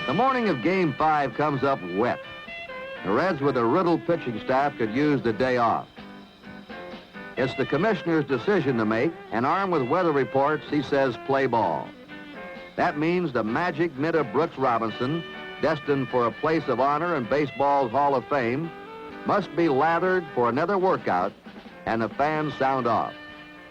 The morning of Game 5 comes up wet. The Reds with a riddled pitching staff could use the day off. It's the commissioner's decision to make, and armed with weather reports, he says play ball. That means the magic mitt of Brooks Robinson, destined for a place of honor in baseball's Hall of Fame, must be lathered for another workout, and the fans sound off.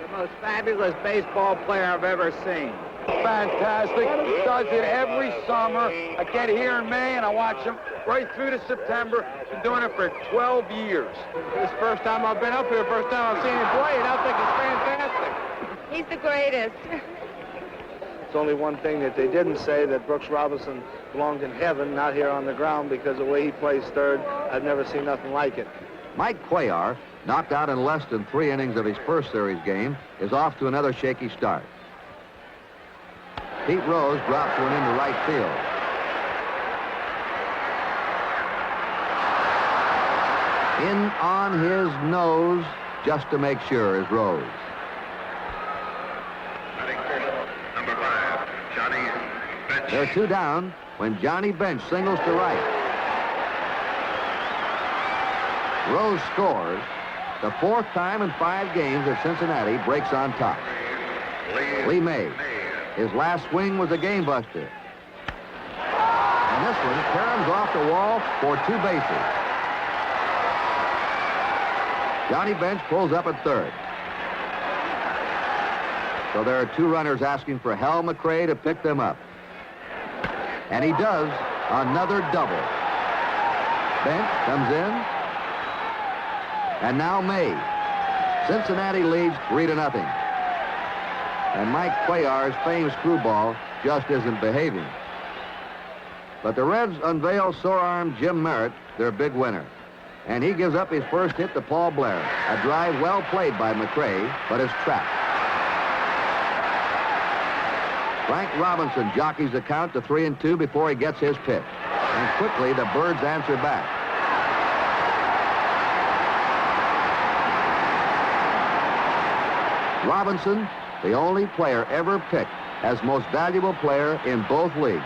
The most fabulous baseball player I've ever seen. Fantastic. Does it every summer. I get here in May and I watch him right through to September. Been doing it for 12 years. This first time I've been up here, first time I've seen him play, and I think he's fantastic. He's the greatest. It's only one thing that they didn't say, that Brooks Robinson belonged in heaven, not here on the ground, because the way he plays third, I've never seen nothing like it. Mike Cuellar, knocked out in less than 3 innings of his first series game, is off to another shaky start. Pete Rose drops one into right field. In on his nose, just to make sure, is Rose. Number 5, Johnny Bench. They're 2 down when Johnny Bench singles to right. Rose scores. The 4th time in 5 games that Cincinnati breaks on top. Lee May. His last swing was a game buster. And this one caroms off the wall for 2 bases. Johnny Bench pulls up at third. So there are 2 runners asking for Hal McRae to pick them up. And he does. Another double. Bench comes in. And now May. Cincinnati leads 3-0. And Mike Cuellar's famed screwball just isn't behaving. But the Reds unveil sore-armed Jim Merritt, their big winner. And he gives up his first hit to Paul Blair. A drive well played by McRae, but is trapped. Frank Robinson jockeys the count to 3-2 before he gets his pitch. And quickly, the Birds answer back. Robinson, the only player ever picked as most valuable player in both leagues,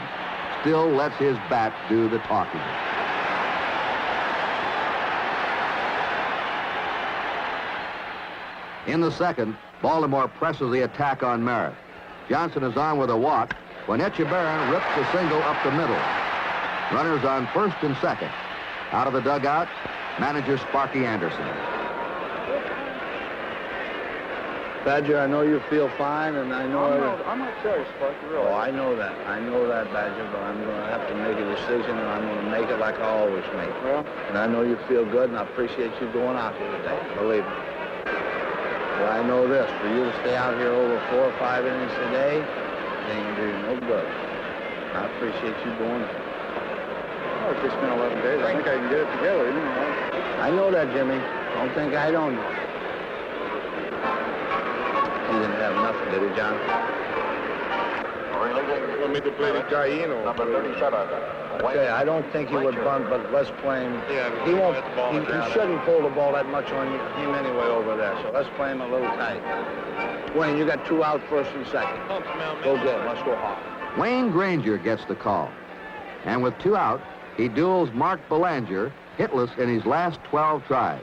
still lets his bat do the talking. In the second, Baltimore presses the attack on Merritt. Johnson is on with a walk when Echeverria rips the single up the middle. Runners on first and second. Out of the dugout, manager Sparky Anderson. Badger, I know you feel fine, and I know... I'm not sorry, Sparky, really. Oh, I know that. I know that, Badger, but I'm going to have to make a decision, and I'm going to make it like I always make. Well, and I know you feel good, and I appreciate you going out here today. Believe me. But I know this. For you to stay out here over 4 or 5 innings a day, it ain't going to do you no good. I appreciate you going there. well, it's just been 11 days. I think I can get it together, you know. I know that, Jimmy. Don't think I don't know. He didn't have nothing, did he, John? Want me to play the Gallino? Number 37. Okay, I don't think he would bunt, but let's play him. Yeah, he won't. He shouldn't pull the ball that much on him anyway over there. So let's play him a little tight. Wayne, you got 2 out, first and second. Go get him. Let's go hard. Wayne Granger gets the call. And with 2 out, he duels Mark Belanger, hitless in his last 12 tries.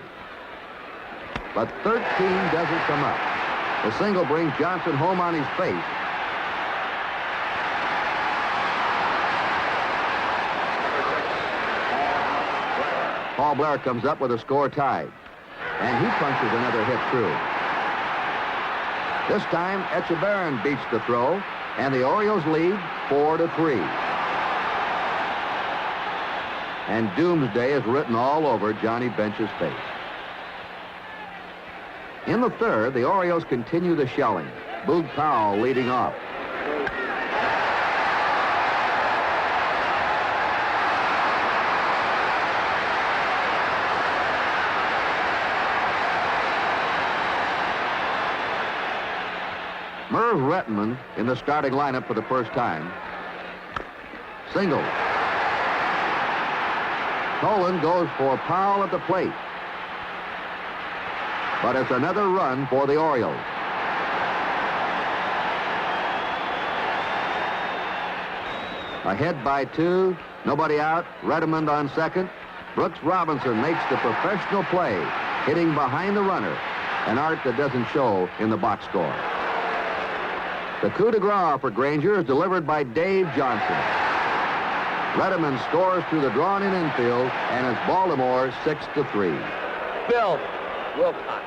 But 13 doesn't come up. The single brings Johnson home on his face. Paul Blair comes up with a score tied. And he punches another hit through. This time, Echeverria beats the throw, and the Orioles lead 4-3. And doomsday is written all over Johnny Bench's face. In the third, the Orioles continue the shelling. Boog Powell leading off. Merv Rettenman in the starting lineup for the first time. Single. Tolan goes for Powell at the plate. But it's another run for the Orioles. Ahead by 2, nobody out, Redmond on second. Brooks Robinson makes the professional play, hitting behind the runner, an art that doesn't show in the box score. The coup de grace for Granger is delivered by Dave Johnson. Redmond scores through the drawn-in infield, and it's Baltimore 6-3. Bill Wilcox.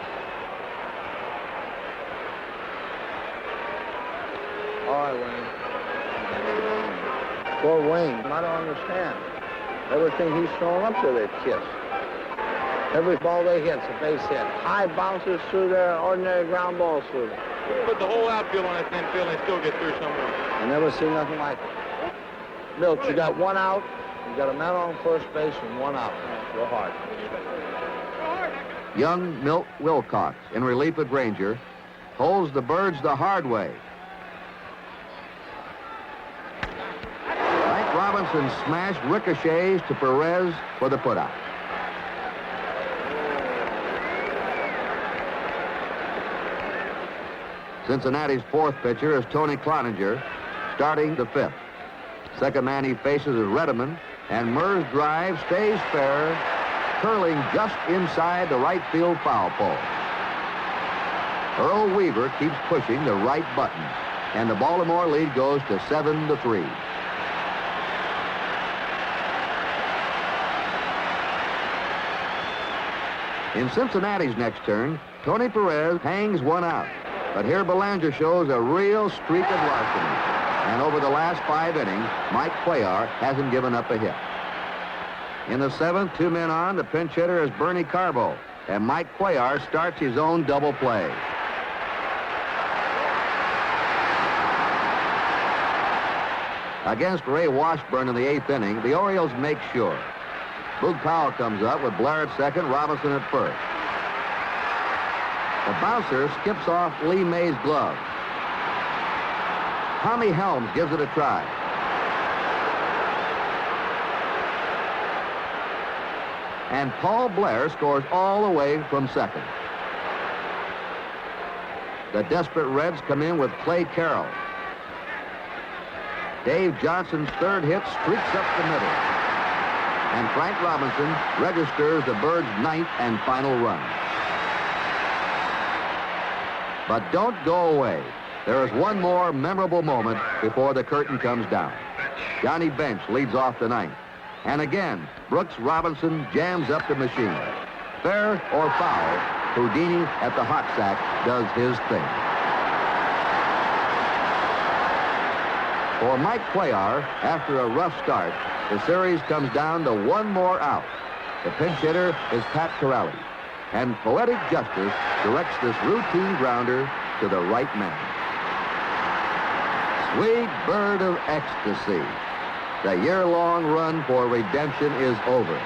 All right, Wayne. Poor Wayne. I don't understand. Everything he's thrown up there, they've kissed. Every ball they hit's a base hit. High bounces through there, ordinary ground balls through. Put the whole outfield on that thin field and still get through somewhere. I never seen nothing like it. Milt, you got 1 out. You got a man on first base and 1 out. Go hard. Young Milt Wilcox, in relief of Granger, holds the Birds the hard way. Frank Robinson smashed ricochets to Perez for the putout. Cincinnati's 4th pitcher is Tony Cloninger, starting the 5th. Second man he faces is Redmond, and Murr's drive stays fair, curling just inside the right field foul pole. Earl Weaver keeps pushing the right button, and the Baltimore lead goes to 7-3. In Cincinnati's next turn, Tony Perez hangs 1 out. But here Belanger shows a real streak of larceny. And over the last 5 innings, Mike Cuellar hasn't given up a hit. In the 7th, 2 men on, the pinch hitter is Bernie Carbo. And Mike Cuellar starts his own double play. Against Ray Washburn in the 8th inning, the Orioles make sure. Boog Powell comes up with Blair at second, Robinson at first. The bouncer skips off Lee May's glove. Tommy Helms gives it a try. And Paul Blair scores all the way from second. The desperate Reds come in with Clay Carroll. Dave Johnson's 3rd hit streaks up the middle. And Frank Robinson registers the Birds' 9th and final run. But don't go away. There is one more memorable moment before the curtain comes down. Johnny Bench leads off the 9th. And again, Brooks Robinson jams up the machine. Fair or foul, Houdini at the hot sack does his thing. For Mike Cuellar, after a rough start, the series comes down to 1 more out. The pinch hitter is Pat Corrali. And poetic justice directs this routine grounder to the right man. Sweet bird of ecstasy. The year-long run for redemption is over.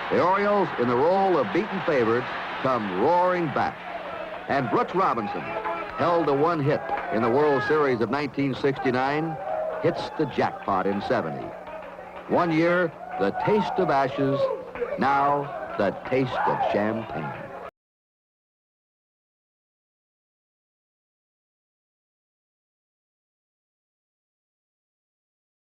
The Orioles, in the role of beaten favorites, come roaring back. And Brooks Robinson, held to 1 hit in the World Series of 1969, hits the jackpot in 70. 1 year, the taste of ashes, now the taste of champagne.